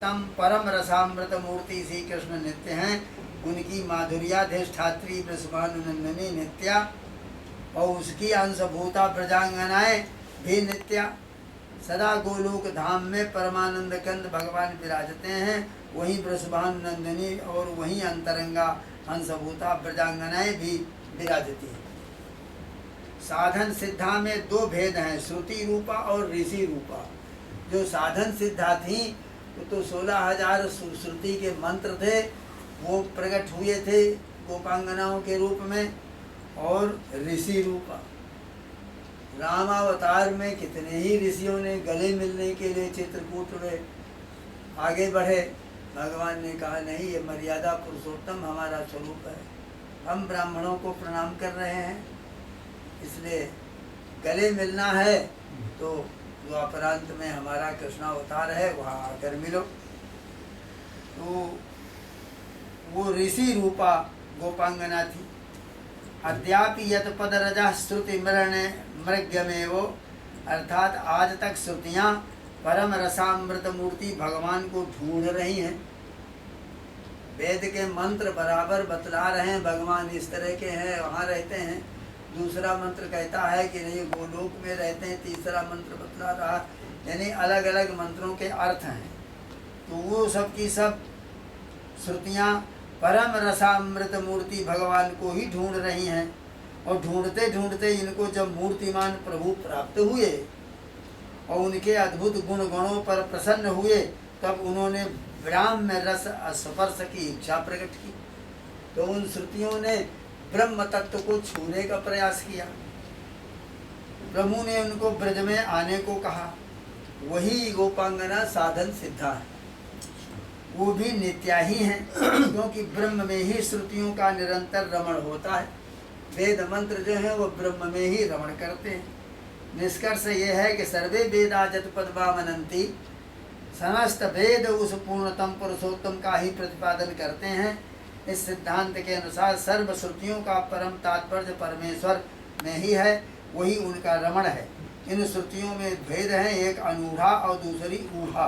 तम परम रसामृत मूर्ति श्री कृष्ण नित्य हैं। उनकी माधुर्याधिष्ठात्री वृषभानुनंदिनी नित्या और उसकी अंशभूता प्रजांगनाएं भी नित्या। सदा गोलोक धाम में परमानंद कंद भगवान विराजते हैं। वहीं वृषभानुनंदिनी और वहीं अंतरंगा अंशभूता प्रजांगनाएं भी विराजती हैं। साधन सिद्धा में दो भेद हैं, श्रुति रूपा और ऋषि रूपा। जो साधन सिद्धा थी तो 16,000 श्रुति के मंत्र थे, वो प्रकट हुए थे गोपांगनाओं के रूप में। और ऋषि रूपा रामावतार में कितने ही ऋषियों ने गले मिलने के लिए चित्रकूट में आगे बढ़े। भगवान ने कहा नहीं, ये मर्यादा पुरुषोत्तम हमारा स्वरूप है, हम ब्राह्मणों को प्रणाम कर रहे हैं, इसलिए गले मिलना है तो द्वापरांत में हमारा कृष्णावतार है, वहाँ आकर मिलो। तो वो ऋषि रूपा गोपांगना थी। अद्यापि यत पद रजा श्रुति मरण मृग्यमेव, अर्थात आज तक श्रुतियाँ परम रसामृत मूर्ति भगवान को ढूंढ रही हैं। वेद के मंत्र बराबर बतला रहे हैं भगवान इस तरह के हैं, वहाँ रहते हैं। दूसरा मंत्र कहता है कि नहीं गोलोक में रहते हैं, तीसरा मंत्र बतला रहा, यानी अलग अलग मंत्रों के अर्थ हैं। तो वो सब की सब श्रुतियाँ परम रसामृत मूर्ति भगवान को ही ढूंढ रही हैं। और ढूंढते ढूंढते इनको जब मूर्तिमान प्रभु प्राप्त हुए और उनके अद्भुत गुण गणों पर प्रसन्न हुए, तब उन्होंने विराम में रस स्पर्श की इच्छा प्रकट की। तो उन श्रुतियों ने ब्रह्म तत्व को छूने का प्रयास किया। प्रभु ने उनको ब्रज में आने को कहा। वही गोपांगना साधन सिद्धा है, वो भी नित्या ही है, क्योंकि ब्रह्म में ही श्रुतियों का निरंतर रमण होता है। वेद मंत्र जो है वो ब्रह्म में ही रमण करते हैं। निष्कर्ष ये है कि सर्वे वेदा जतपद मनंती, समस्त वेद उस पूर्णतम पुरुषोत्तम का ही प्रतिपादन करते हैं। इस सिद्धांत के अनुसार सर्व श्रुतियों का परम तात्पर्य परमेश्वर में ही है, वही उनका रमण है। इन श्रुतियों में भेद है, एक अनूढ़ा और दूसरी ऊढ़ा।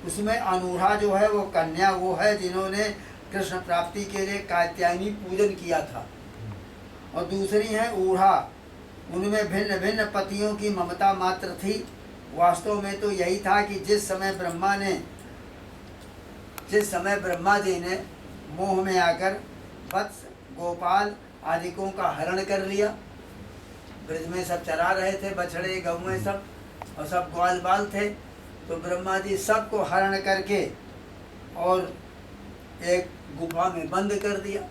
उसमें अनूढ़ा जो है वो कन्या वो है जिन्होंने कृष्ण प्राप्ति के लिए कात्यायनी पूजन किया था, और दूसरी है ऊढ़ा, उनमें भिन्न भिन्न पतियों की ममता मात्र थी। वास्तव में तो यही था कि जिस समय ब्रह्मा जी ने मोह में आकर वत्स गोपाल आदिकों का हरण कर लिया। ब्रज में सब चरा रहे थे, बछड़े गौएं सब, और सब ग्वाल बाल थे। तो ब्रह्मा जी सबको हरण करके और एक गुफा में बंद कर दिया।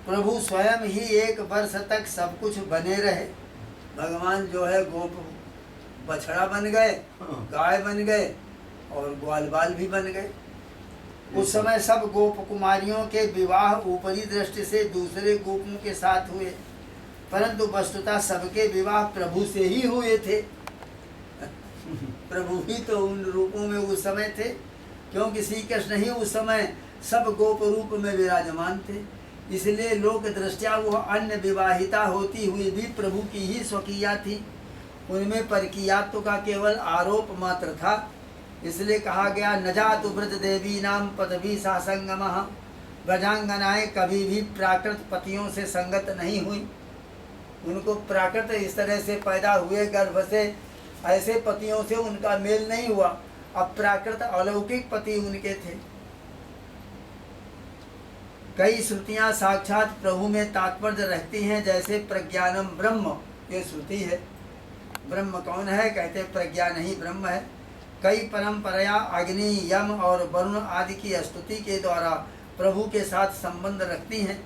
प्रभु स्वयं ही 1 वर्ष तक सब कुछ बने रहे। भगवान जो है गोप बछड़ा बन गए, गाय बन गए और ग्वाल बाल भी बन गए। उस समय सब गोप कुमारियों के विवाह ऊपरी दृष्टि से दूसरे गोपों के साथ हुए, परंतु वस्तुतः सबके विवाह प्रभु से ही हुए थे। प्रभु ही तो उन रूपों में उस समय थे, क्योंकि श्री कृष्ण ही उस समय सब गोप रूप में विराजमान थे। इसलिए लोक दृष्टया वह अन्य विवाहिता होती हुई भी प्रभु की ही स्वकीया थी। उनमें परकीयात्व का केवल आरोप मात्र था। इसलिए कहा गया न जातु ब्रज देवी नाम पदवी सासंगमः, ब्रजांगनाएं कभी भी प्राकृत पतियों से संगत नहीं हुई। उनको प्राकृत इस तरह से पैदा हुए गर्भ से, ऐसे पतियों से उनका मेल नहीं हुआ। अब प्राकृत अलौकिक पति उनके थे। कई श्रुतियां साक्षात प्रभु में तात्पर्य रखती हैं, जैसे प्रज्ञानम ब्रह्म, ये श्रुति है। ब्रह्म कौन है? कहते प्रज्ञान ही ब्रह्म है। कई परंपराया अग्नि यम और वरुण आदि की स्तुति के द्वारा प्रभु के साथ संबंध रखती हैं।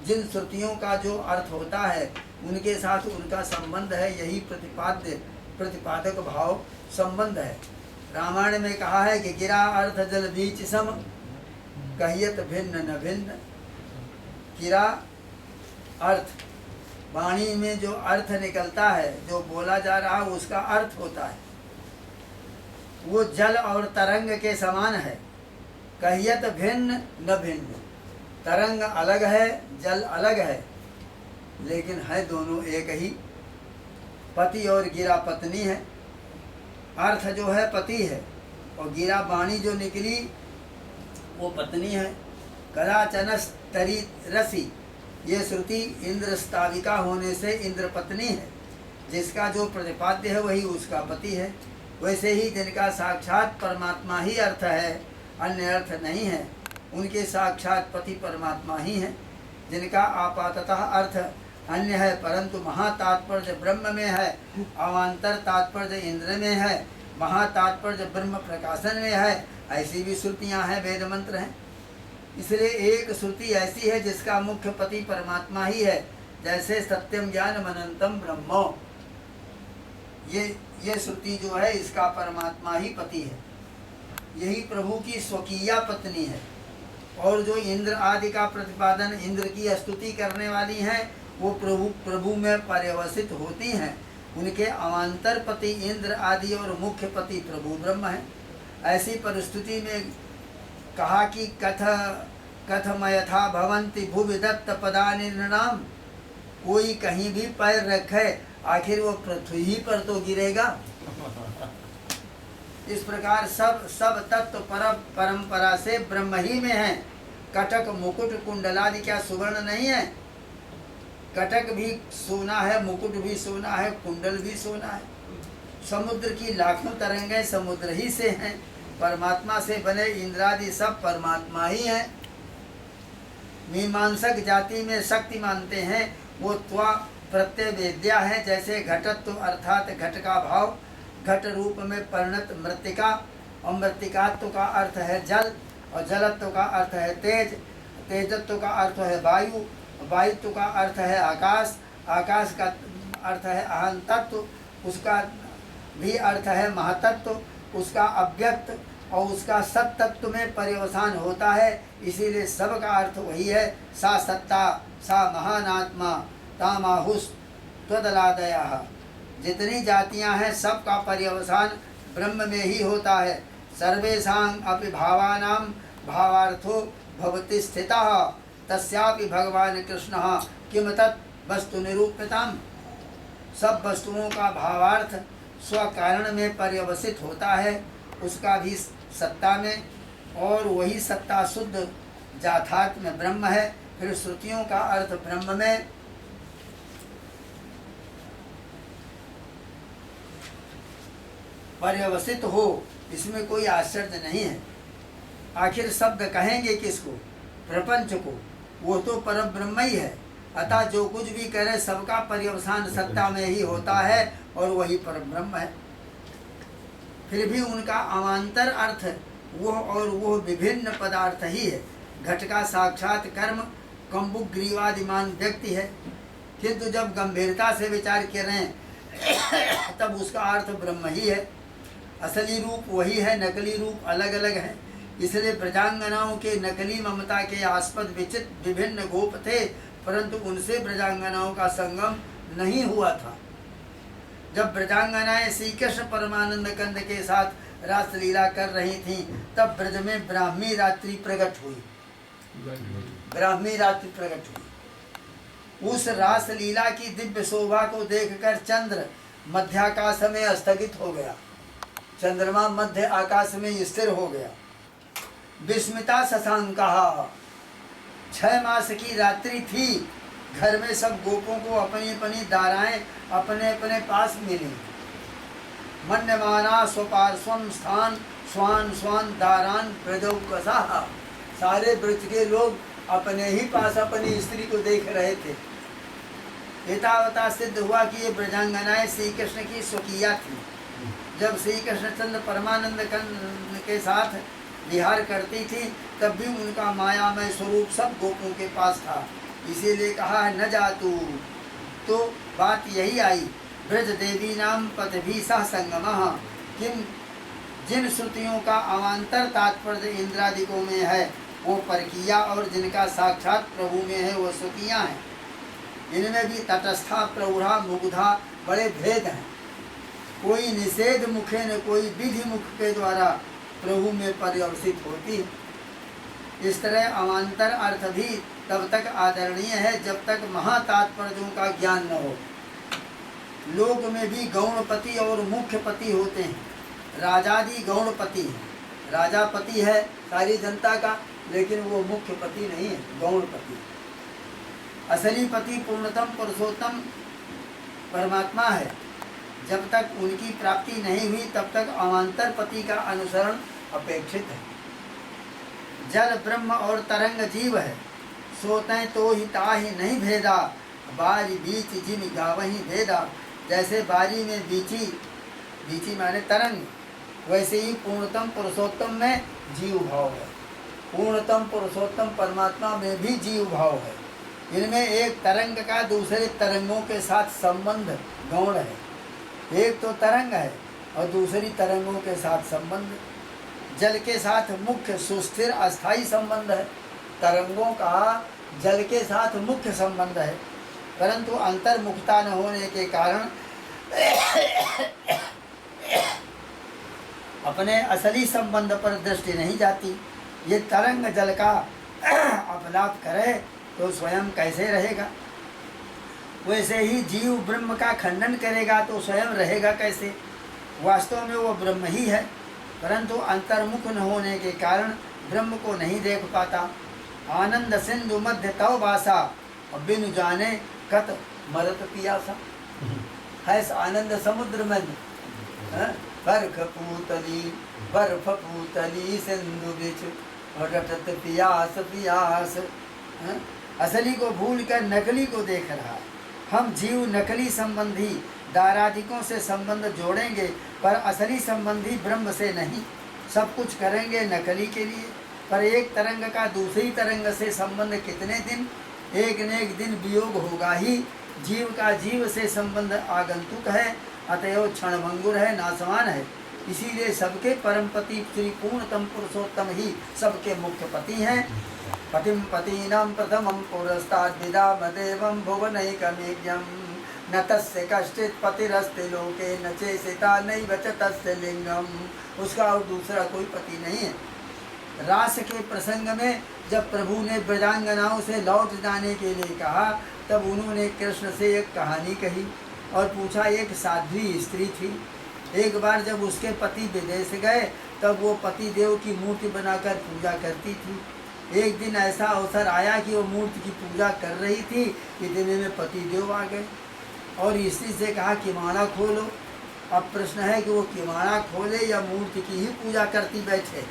जिन श्रुतियों का जो अर्थ होता है उनके साथ उनका संबंध है, यही प्रतिपादक भाव संबंध है। रामायण में कहा है कि गिरा अर्थ जल बीच सम, कहियत भिन्न न भिन्न। गिरा अर्थ, वाणी में जो अर्थ निकलता है, जो बोला जा रहा है उसका अर्थ होता है, वो जल और तरंग के समान है। कहियत भिन्न न भिन्न, तरंग अलग है, जल अलग है, लेकिन है दोनों एक ही। पति और गिरा पत्नी है। अर्थ जो है पति है और गिरा वाणी जो निकली वो पत्नी है। कदाचनस तरी रसी, ये श्रुति इंद्र स्थाविका होने से इंद्र पत्नी है। जिसका जो प्रतिपाद्य है वही उसका पति है। वैसे ही जिनका साक्षात परमात्मा ही अर्थ है, अन्य अर्थ नहीं है, उनके साक्षात पति परमात्मा ही हैं। जिनका आपाततः अर्थ अन्य है परंतु महातात्पर्य ब्रह्म में है, अवान्तर तात्पर्य इंद्र में है, महातात्पर्य ब्रह्म प्रकाशन में है, ऐसी भी श्रुतियाँ हैं, वेद मंत्र हैं। इसलिए एक श्रुति ऐसी है जिसका मुख्य पति परमात्मा ही है, जैसे सत्यम ज्ञान अनंतम ब्रह्म, ये श्रुति जो है इसका परमात्मा ही पति है, यही प्रभु की स्वकीया पत्नी है। और जो इंद्र आदि का प्रतिपादन, इंद्र की स्तुति करने वाली हैं, वो प्रभु में पर्यवसित होती हैं। उनके अवान्तर पति इंद्र आदि और मुख्य पति प्रभु ब्रह्म है। ऐसी परिस्थिति में कहा कि कथमयथा भवन्ति भुवि दत्त पदानि नृणाम, कोई कहीं भी पैर रखे आखिर वो पृथ्वी ही पर तो गिरेगा। इस प्रकार सब तत्व परंपरा से ब्रह्म ही में है। कटक मुकुट कुंडलादि क्या सुवर्ण नहीं है? कटक भी सोना है, मुकुट भी सोना है, कुंडल भी सोना है। समुद्र की लाखों तरंगें समुद्र ही से हैं, परमात्मा से बने इंद्रादि सब परमात्मा ही हैं। मीमांसक जाति में शक्ति मानते हैं, वो त्वा प्रत्यय वेद्या है। जैसे घटत्व अर्थात घट का भाव, घट रूप में परिणत मृत्तिका, और मृत्तिकात्व का अर्थ है जल, और जलत्व का अर्थ है तेज, तेजत्व का अर्थ है वायु, वायुत्व का अर्थ है आकाश, आकाश का अर्थ है अहं तत्व, उसका भी अर्थ है महातत्व, उसका अव्यक्त और उसका सत्तत्व में पर्यवसान होता है। इसीलिए सब का अर्थ वही है। सा सत्ता सा महानात्मा तामाहुस त्वदलादयः। जितनी जातियां हैं सबका पर्यवसान ब्रह्म में ही होता है। सर्वेषां अपि भावानां भावार्थो भवति स्थितः तस्यापि भगवान कृष्णः किम तत् वस्तु निरूपितम्। सब वस्तुओं का भावार्थ स्व कारण में पर्यवसित होता है, उसका भी सत्ता में, और वही सत्ता शुद्ध जाथार्थ में ब्रह्म है। फिर श्रुतियों का अर्थ ब्रह्म में पर्यवसित हो, इसमें कोई आश्चर्य नहीं है। आखिर शब्द कहेंगे किसको? प्रपंच को, वो तो परम ब्रह्म ही है। अतः जो कुछ भी करे सबका पर्यवसान सत्ता में ही होता है और वही परम ब्रह्म है। फिर भी उनका अवान्तर अर्थ वो विभिन्न पदार्थ ही है। घट का साक्षात कर्म कम्बुक ग्रीवादिमान व्यक्ति है, किंतु जब गंभीरता से विचार करें तब उसका अर्थ ब्रह्म ही है। असली रूप वही है, नकली रूप अलग अलग है। इसलिए ब्रजांगनाओं के नकली ममता के आस्पद विचित्र विभिन्न गोप थे, परंतु उनसे ब्रजांगनाओं का संगम नहीं हुआ था। जब ब्रजांगनाएं श्री कृष्ण परमानंद कंद के साथ रासलीला कर रही थीं, तब ब्रज में ब्राह्मी रात्रि प्रकट हुई। ब्राह्मी रात्रि प्रकट हुई। उस रासलीला की दिव्य शोभा को देखकर चंद्र मध्याकाश में स्थगित हो गया, चंद्रमा मध्य आकाश में स्थिर हो गया। विस्मिता शशांकः। 6 मास की रात्रि थी। घर में सब गोपों को अपनी अपनी दाराएं अपने अपने पास मिली। मन्यमाना स्वपार्श्वम स्थान स्वान स्वान दारान ब्रजौकसाः। सारे ब्रज के लोग अपने ही पास अपनी स्त्री को देख रहे थे। एतावता सिद्ध हुआ कि ये ब्रजांगनाएं श्री कृष्ण की स्वकीया थी। जब श्री कृष्णचंद्र परमानंद कंद के साथ विहार करती थी, तब भी उनका मायामय स्वरूप सब गोपों के पास था। इसीलिए कहा है न जातु। तो बात यही आई, ब्रज देवी नाम पतभी सह संगमः। किम जिन श्रुतियों का अवान्तर तात्पर्य इंद्रादिकों में है वो परकिया, और जिनका साक्षात प्रभु में है वो श्रुतियाँ हैं। इनमें भी तटस्था प्रौढ़ा मुग्धा बड़े भेद हैं। कोई निषेध मुखे न कोई विधि मुख के द्वारा प्रभु में पर्यवसित होती है। इस तरह अवान्तर अर्थ भी तब तक आदरणीय है जब तक महातात्पर्यों का ज्ञान न हो। लोक में भी गौणपति और मुख्यपति होते हैं। राजादि गौणपति हैं, राजा पति है सारी जनता का, लेकिन वो मुख्य पति नहीं है, गौण पति। असली पति पूर्णतम पुरुषोत्तम परमात्मा है। जब तक उनकी प्राप्ति नहीं हुई तब तक अवान्तर पति का अनुसरण अपेक्षित है। जल ब्रह्म और तरंग जीव है, सोते तो ही ताहि नहीं भेदा, बारी बीच जिम गावही भेदा। जैसे बारी में बीची, बीची माने तरंग, वैसे ही पूर्णतम पुरुषोत्तम में जीव भाव है। पूर्णतम पुरुषोत्तम परमात्मा में भी जीव भाव है। इनमें एक तरंग का दूसरे तरंगों के साथ संबंध गौण है। एक तो तरंग है और दूसरी तरंगों के साथ संबंध। जल के साथ मुख्य सुस्थिर अस्थाई संबंध है, तरंगों का जल के साथ मुख्य संबंध है, परंतु अंतर्मुखता न होने के कारण अपने असली संबंध पर दृष्टि नहीं जाती। ये तरंग जल का अपलाप करे तो स्वयं कैसे रहेगा? वैसे ही जीव ब्रह्म का खंडन करेगा तो स्वयं रहेगा कैसे? वास्तव में वो ब्रह्म ही है, परंतु अंतर्मुख न होने के कारण ब्रह्म को नहीं देख पाता। आनंद सिंधु मध्य तव बासा, बिनु जाने कत मरत पियासा। है आनंद समुद्र में बर्फ पूतली सिंधु बिच रटत पियास पियास। असली को भूल कर नकली को देख रहा है। हम जीव नकली संबंधी दारादिकों से संबंध जोड़ेंगे, पर असली संबंधी ब्रह्म से नहीं। सब कुछ करेंगे नकली के लिए, पर एक तरंग का दूसरी तरंग से संबंध कितने दिन? एक न एक दिन वियोग होगा ही। जीव का जीव से संबंध आगंतुक है, अतएव क्षणभंगुर है, नासवान है। इसीलिए सबके परमपति श्री पूर्णतम पुरुषोत्तम ही सबके मुख्य पति हैं। पतिम पतीनां प्रथमं पुरस्ताद् विदामदेवं भुवनैकमेव्यं, न तस्य कश्चित् पतिरस्ति लोके न चेसिता नैव च तस्य लिंगम। उसका और दूसरा कोई पति नहीं है। रास के प्रसंग में जब प्रभु ने ब्रजांगनाओं से लौट जाने के लिए कहा, तब उन्होंने कृष्ण से एक कहानी कही और पूछा। एक साध्वी स्त्री थी। एक बार जब उसके पति विदेश गए तब वो पति देव की मूर्ति बनाकर पूजा करती थी। एक दिन ऐसा अवसर आया कि वो मूर्ति की पूजा कर रही थी, इतने में पति देव आ गए और स्त्री से कहा किवाड़ा खोलो। अब प्रश्न है कि वो किवाड़ा खोले या मूर्ति की ही पूजा करती बैठे।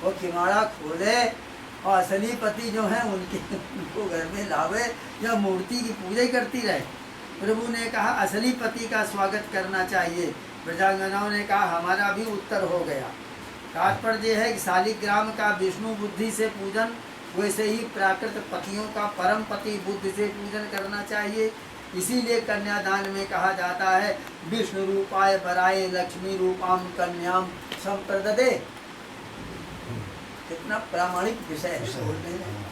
वो किवाड़ा खोले और असली पति जो है उनको घर में लावे या मूर्ति की पूजा ही करती रहे। प्रभु ने कहा असली पति का स्वागत करना चाहिए। ब्रजांगनाओं ने कहा हमारा भी उत्तर हो गया। तात्पर्य है कि शालिग्राम का विष्णु बुद्धि से पूजन, वैसे ही प्राकृत पतियों का परम पति बुद्धि से पूजन करना चाहिए। इसीलिए कन्यादान में कहा जाता है विष्णु रूपाय वराय लक्ष्मी रूपाम कन्याम संप्रददे। कितना प्रामाणिक विषय है बोलने में।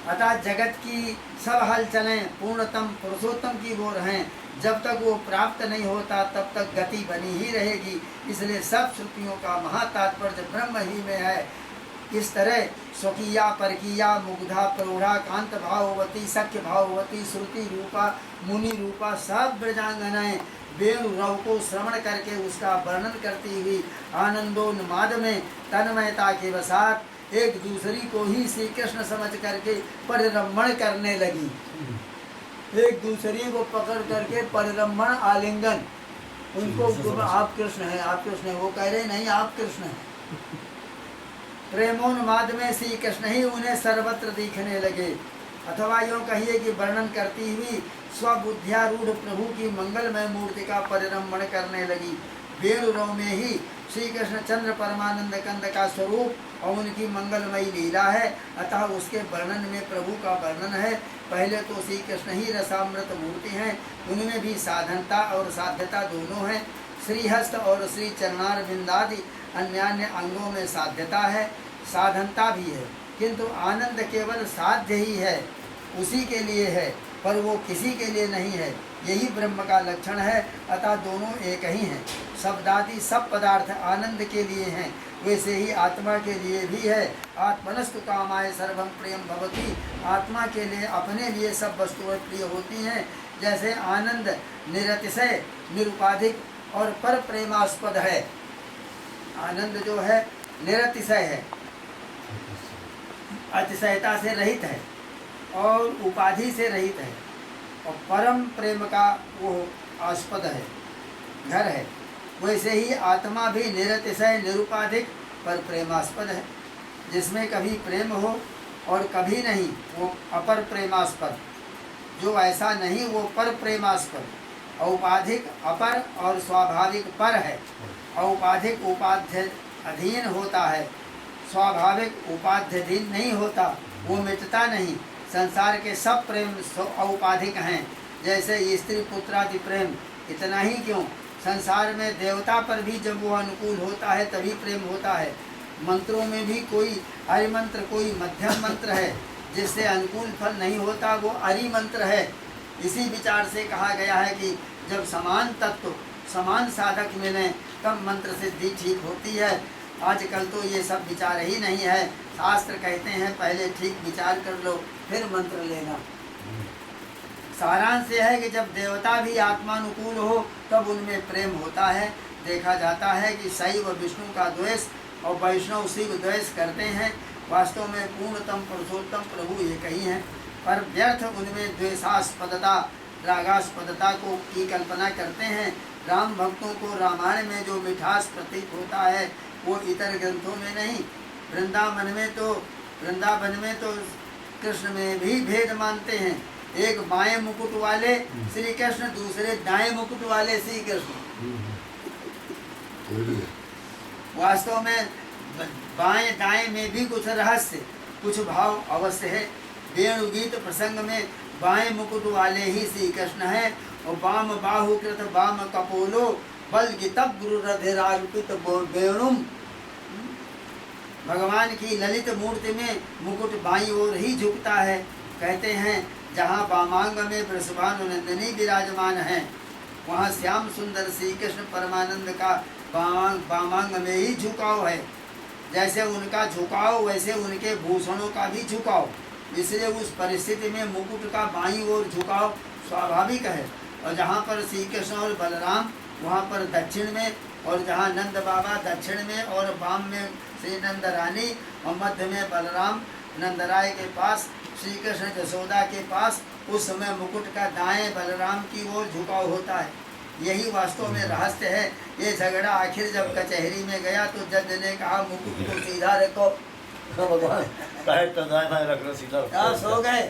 अतः जगत की सब हलचलें पूर्णतम पुरुषोत्तम की ओर हैं। जब तक वो प्राप्त नहीं होता तब तक गति बनी ही रहेगी। इसलिए सब श्रुतियों का महातात्पर्य ब्रह्म ही में है। इस तरह स्वकीया परकीया मुग्धा प्रौढ़ा कांत भाववती सख्य भाववती श्रुति रूपा मुनि रूपा सब ब्रजांगनाएं वेणु रव को श्रवण करके उसका वर्णन करती हुई आनंदोन्माद में तन्मयता के वसात एक दूसरी को ही श्री कृष्ण समझ करके परिरमण करने लगी। एक दूसरी को पकड़ करके परिरमण आलिंगन, उनको आप कृष्ण हैं, आप कृष्ण हैं, वो कह रहे नहीं आप कृष्ण हैं। प्रेमोन्माद में श्री कृष्ण ही उन्हें सर्वत्र दिखने लगे। अथवा यूँ कहिए कि वर्णन करती हुई स्वबुद्ध्यारूढ़ प्रभु की मंगलमय मूर्ति का परिरमण करने लगी। वेणुरव में ही श्री कृष्ण चंद्र परमानंद कंद का स्वरूप और उनकी मंगलमयी लीला है। अतः उसके वर्णन में प्रभु का वर्णन है। पहले तो श्री कृष्ण ही रसामृत मूर्ति हैं, उनमें भी साधनता और साध्यता दोनों हैं। श्रीहस्त और श्री चरणार बिंदादि अन्यान्य अंगों में साध्यता है, साधनता भी है, किंतु आनंद केवल साध्य ही है, उसी के लिए है, पर वो किसी के लिए नहीं है। यही ब्रह्म का लक्षण है। अतः दोनों एक ही हैं। शब्दादि सब पदार्थ आनंद के लिए हैं, वैसे ही आत्मा के लिए भी है। आत्मनस्तु कामाय सर्वं प्रियम भवति। आत्मा के लिए अपने लिए सब वस्तुएं प्रिय होती हैं। जैसे आनंद निरतिशय निरुपाधिक और पर प्रेमास्पद है। आनंद जो है निरतिशय है, अतिशयता से रहित है और उपाधि से रहित है और परम प्रेम का वो आस्पद है, घर है। वैसे ही आत्मा भी निरतिशय निरुपाधिक पर प्रेमास्पद है, जिसमें कभी प्रेम हो और कभी नहीं, वो अपर प्रेमास्पद। जो ऐसा नहीं वो पर प्रेमास्पद, औपाधिक अपर और स्वाभाविक पर है। औपाधिक उपाध्य अधीन होता है, स्वाभाविक उपाध्यधीन नहीं होता, वो मिटता नहीं। संसार के सब प्रेम औपाधिक हैं, जैसे स्त्री पुत्रादि प्रेम। इतना ही क्यों, संसार में देवता पर भी जब वो अनुकूल होता है तभी प्रेम होता है। मंत्रों में भी कोई हरि मंत्र, कोई मध्यम मंत्र है, जिससे अनुकूल फल नहीं होता, वो अरि मंत्र है। इसी विचार से कहा गया है कि जब समान तत्व समान साधक मिले तब मंत्र सिद्धि ठीक होती है। आजकल तो ये सब विचार ही नहीं है। शास्त्र कहते हैं पहले ठीक विचार कर लो फिर मंत्र लेना। सारांश यह है कि जब देवता भी आत्मानुकूल हो तब उनमें प्रेम होता है। देखा जाता है कि शैव विष्णु का द्वेष और वैष्णव शिव द्वेष करते हैं। वास्तव में पूर्णतम पुरुषोत्तम प्रभु एक ही हैं, पर व्यर्थ उनमें द्वेषास्पदता रागास्पदता को की कल्पना करते हैं। राम भक्तों को रामायण में जो मिठास प्रतीत होता है वो इतर ग्रंथों में नहीं। वृंदावन में तो कृष्ण में भी भेद मानते हैं। एक बाएं मुकुट वाले श्री कृष्ण, दूसरे दाएं मुकुट वाले श्री कृष्ण। वास्तव में बाएं दाएं में भी कुछ रहस्य, कुछ भाव अवश्य है। वेणुगीत प्रसंग में बाएं मुकुट वाले ही श्री कृष्ण है और वाम बाहुकृत वाम कपोलो बलगितब गुरुरधिरार्पित वेणुम। भगवान की ललित मूर्ति में मुकुट बाईं ओर ही झुकता है। कहते हैं जहाँ वामांग में वृषभानुनंदिनी विराजमान है, वहाँ श्याम सुंदर श्री कृष्ण परमानंद का वामांग में ही झुकाव है। जैसे उनका झुकाव वैसे उनके भूषणों का भी झुकाव। इसलिए उस परिस्थिति में मुकुट का बाईं ओर झुकाव स्वाभाविक है। और जहाँ पर श्री कृष्ण और बलराम वहाँ पर दक्षिण में, और जहाँ नंद बाबा दक्षिण में और वाम में श्री नंद रानी और मध्य में बलराम नंदराय के पास, श्री कृष्ण यशोदा के पास, उस समय मुकुट का दाएं बलराम की ओर झुकाव होता है। यही वास्तव में रहस्य है। ये झगड़ा आखिर जब कचहरी में गया तो जज ने कहा मुकुट को सीधा रखो। तो दाएं रख लो, सीधा रखो। सो गए,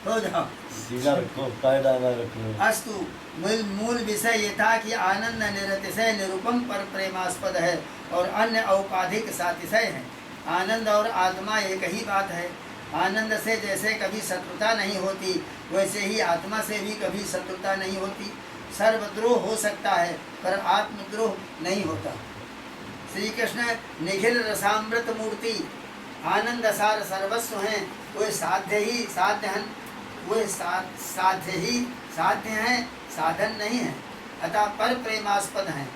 हो जाओ, सीधा रखो, दाएं रखो। अस्तु, मूल विषय ये था कि आनंद निरतिशय निरूपम पर प्रेमास्पद है और अन्य औपाधिक सातिशय है। आनंद और आत्मा एक ही बात है। आनंद से जैसे कभी शत्रुता नहीं होती, वैसे ही आत्मा से भी कभी शत्रुता नहीं होती। सर्वद्रोह हो सकता है पर आत्मद्रोह नहीं होता। श्री कृष्ण निखिल रसामृत मूर्ति, आनंद सार सर्वस्व हैं। वे साध्य हैं, वे साध्य हैं, साधन नहीं है। अतः पर प्रेमास्पद हैं।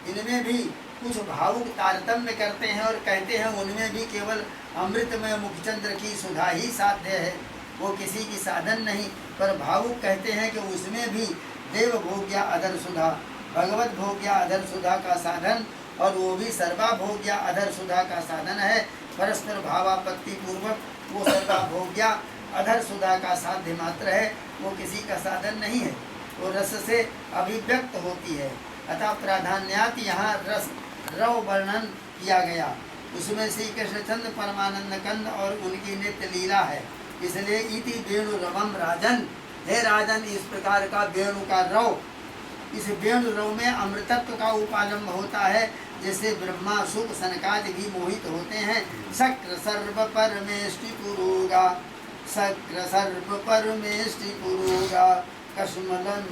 इनमें भी कुछ भावुक तारतम्य करते हैं और कहते हैं उनमें भी केवल अमृतमय मुखचंद्र की सुधा ही साध्य है, वो किसी की साधन नहीं। पर भावुक कहते हैं कि उसमें भी देव भोग्या अधर सुधा, भगवत भोग्या अधर सुधा का साधन, और वो भी सर्वा भोग्या अधर सुधा का साधन है। परस्पर भावापत्ति पूर्वक वो सर्वा भोग्या अधर सुधा का साध्य मात्र है, वो किसी का साधन नहीं है। वो रस से अभिव्यक्त होती है। अतः प्राधान्यात यहाँ रस रव वर्णन किया गया। उसमें श्री कृष्णचंद्र परमानंद कंद और उनकी नित्य लीला है। इसलिए इति वेणु रवम राजन, हे राजन, इस प्रकार का वेणु का रव, इस वेणु रव में अमृतत्व का उपालंब होता है, जिससे ब्रह्मा शुक सनकादि भी मोहित होते हैं। शक्र सर्व परमेष्टि पुरोगा, शक्र सर्व परमेष्टि पुरोगा, कश्मलं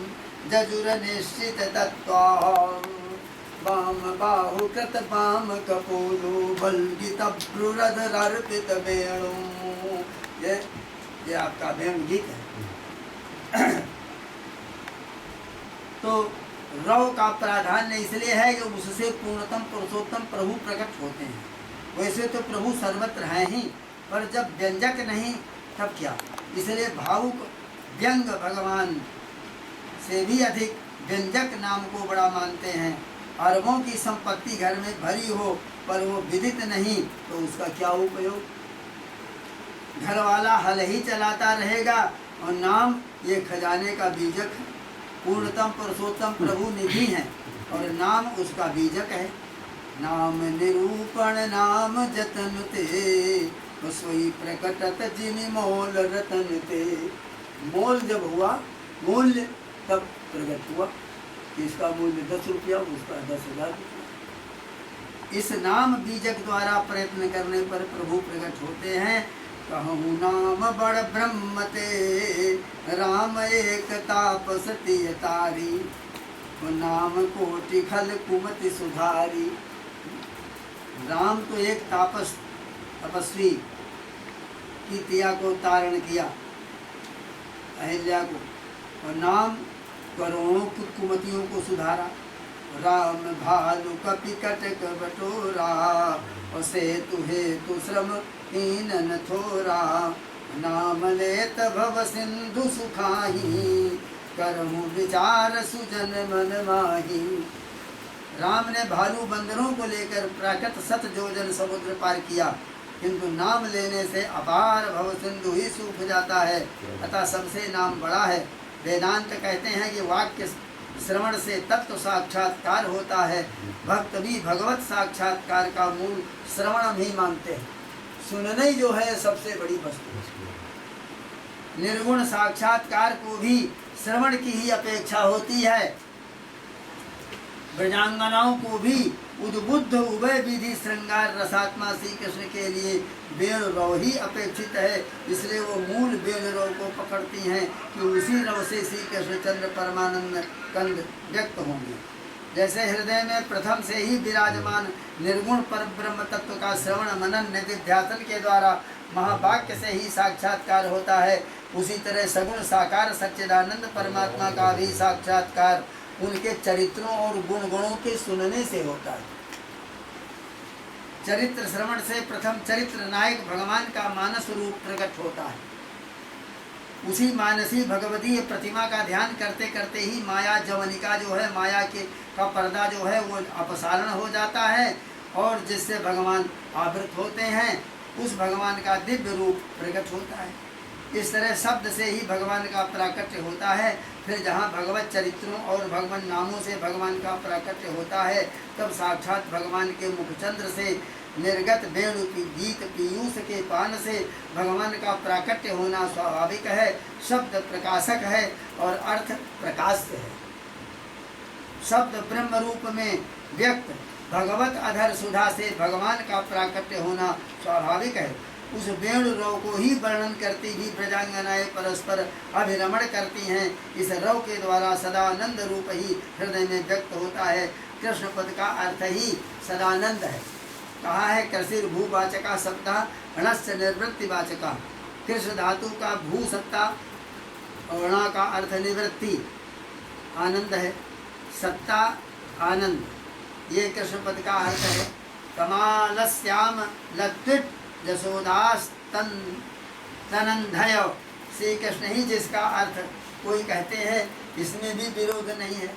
जजुर निश्चित तत्वा, वाम बाहु कृत वाम कपोलो बलगित ब्रुरधरार्पित वेणु। ये आपका वेणु गीत है। तो रव का प्राधान्य इसलिए है कि उससे पूर्णतम पुरुषोत्तम प्रभु प्रकट होते हैं। वैसे तो प्रभु सर्वत्र हैं ही, पर जब व्यंजक नहीं तब क्या। इसलिए भावुक व्यंग भगवान से भी अधिक व्यंजक नाम को बड़ा मानते हैं। अरबों की संपत्ति घर में भरी हो पर वो विदित नहीं तो उसका क्या उपयोग। घर वाला हल ही चलाता रहेगा और नाम ये खजाने का बीजक है। पूर्णतम पुरुषोत्तम प्रभु निधि है और नाम उसका बीजक है। नाम निरूपण नाम जतन ते सोई प्रकटत जिनि मोल रतन ते। मोल जब हुआ, मूल्य तब प्रकट हुआ। इसका मूल्य 10 रुपया, उसका 10,000 रुपया। इस नाम बीजक द्वारा प्रयत्न करने पर प्रभु प्रकट होते हैं। कहूँ नाम बड़ ब्रह्म ते राम एक तापस तिय तारी। नाम कोटि खल कुमति सुधारी। राम तो एक तापस तपस्वी की तिया को तारण किया, अहिल्या को, और नाम करोड़ों कुमतियों को सुधारा। राम भालु कपि कटक बटोरा और सेतु हेतु श्रम हीन न थोरा। नाम लेत भव सिंधु सुखाही करहु विचार सुजन मन माही। राम ने भालू बंदरों को लेकर प्राकृत 7 योजन समुद्र पार किया, किंतु नाम लेने से अपार भव सिंधु ही सूख जाता है। अतः सबसे नाम बड़ा है। वेदांत कहते हैं कि वाक्य श्रवण से तत्व साक्षात्कार होता है। भक्त भी भगवत साक्षात्कार का मूल श्रवण ही मानते हैं। सुनना ही जो है सबसे बड़ी वस्तु। निर्गुण साक्षात्कार को भी श्रवण की ही अपेक्षा होती है। ब्रजांगनाओं को भी उद्बुद्ध उभय विधि श्रृंगार रसात्मा श्री कृष्ण के लिए बेल रव ही अपेक्षित है। इसलिए वो मूल बेल रव को पकड़ती हैं कि उसी रव से श्री कृष्ण चंद्र परमानंद कंद व्यक्त होंगे। जैसे हृदय में प्रथम से ही विराजमान निर्गुण पर ब्रह्म तत्व का श्रवण मनन निधिध्यासन के द्वारा महावाक्य से ही साक्षात्कार होता है, उसी तरह सगुण साकार सच्चिदानंद परमात्मा का भी साक्षात्कार उनके चरित्रों और गुणों के सुनने से होता है। चरित्र श्रवण से प्रथम चरित्र नायक भगवान का मानस रूप प्रकट होता है। उसी मानसी भगवतीय प्रतिमा का ध्यान करते करते ही माया जवनिका जो है, माया के का पर्दा जो है वो अपसारण हो जाता है और जिससे भगवान आवृत होते हैं, उस भगवान का दिव्य रूप प्रकट होता है। इस तरह शब्द से ही भगवान का प्राकट्य होता है। फिर जहाँ भगवत चरित्रों और भगवान नामों से भगवान का प्राकट्य होता है, तब साक्षात भगवान के मुखचंद्र से निर्गत वेणु की गीत पीयूष के पान से भगवान का प्राकट्य होना स्वाभाविक है। शब्द प्रकाशक है और अर्थ प्रकाश्य है। शब्द ब्रह्म रूप में व्यक्त भगवत अधर सुधा से भगवान का प्राकट्य होना स्वाभाविक है। उस वेणु रव को ही वर्णन करती ही ब्रजांगनाएं परस्पर अभिरमण करती हैं। इस रव के द्वारा सदानंद रूप ही हृदय में व्यक्त होता है। कृष्ण पद का अर्थ ही सदानंद है। कहा है कृषि भूवाचका सत्ता णस्य निर्वृत्तिवाचका। कृष्ण धातु का भू सत्ता और ण का अर्थ निवृत्ति आनंद है। सत्ता आनंद, ये कृष्ण पद का अर्थ है। कमालस्याम लत्विट यशोदास तनंधय। श्री कृष्ण ही जिसका अर्थ कोई कहते हैं, इसमें भी विरोध नहीं है।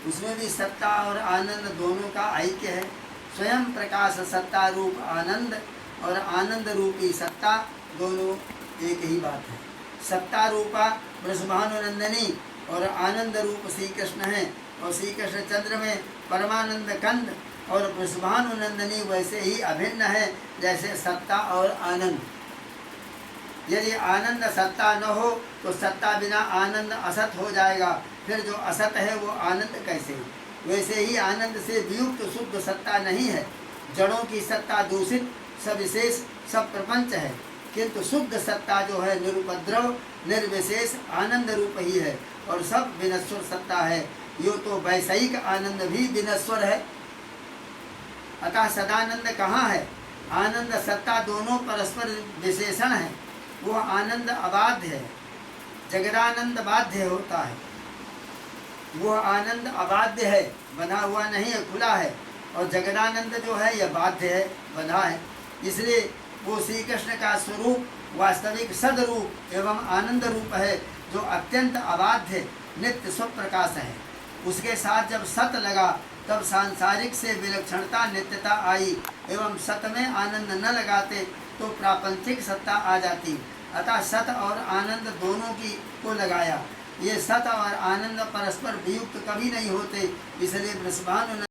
उसमें भी सत्ता और आनंद दोनों का ऐक्य है। स्वयं प्रकाश सत्ता रूप आनंद और आनंद रूपी सत्ता दोनों एक ही बात है। सत्ता रूपा वृषभानुनंदनी और आनंद रूप श्री कृष्ण है। और श्री कृष्ण चंद्र में परमानंद कंद और वृषभानुनंदनी वैसे ही अभिन्न है जैसे सत्ता और आनंद। यदि आनंद सत्ता न हो तो सत्ता बिना आनंद असत हो जाएगा। फिर जो असत है वो आनंद कैसे? वैसे ही आनंद से वियुक्त शुद्ध सत्ता नहीं है। जड़ों की सत्ता दूषित सविशेष सब प्रपंच है, किंतु शुद्ध सत्ता जो है निरुपद्रव निर्विशेष आनंद रूप ही है और सब विनश्वर सत्ता है। यो तो वैषयिक आनंद भी विनश्वर है। अतः सदानंद कहाँ है? आनंद सत्ता दोनों परस्पर विशेषण है। वह आनंद अबाध्य है, जगदानंद बाध्य होता है। वह आनंद अबाध्य है, बंधा हुआ नहीं है, खुला है। और जगदानंद जो है यह बाध्य है, बंधा है। इसलिए वो श्री कृष्ण का स्वरूप वास्तविक सदरूप एवं आनंद रूप है, जो अत्यंत अबाध्य नित्य स्वप्रकाश है। उसके साथ जब सत लगा तब सांसारिक से विलक्षणता नित्यता आई एवं सत में आनंद न लगाते तो प्रापंचिक सत्ता आ जाती। अतः सत और आनंद दोनों की को लगाया। ये सत और आनंद परस्पर वियुक्त कभी नहीं होते, इसलिए वृषभानु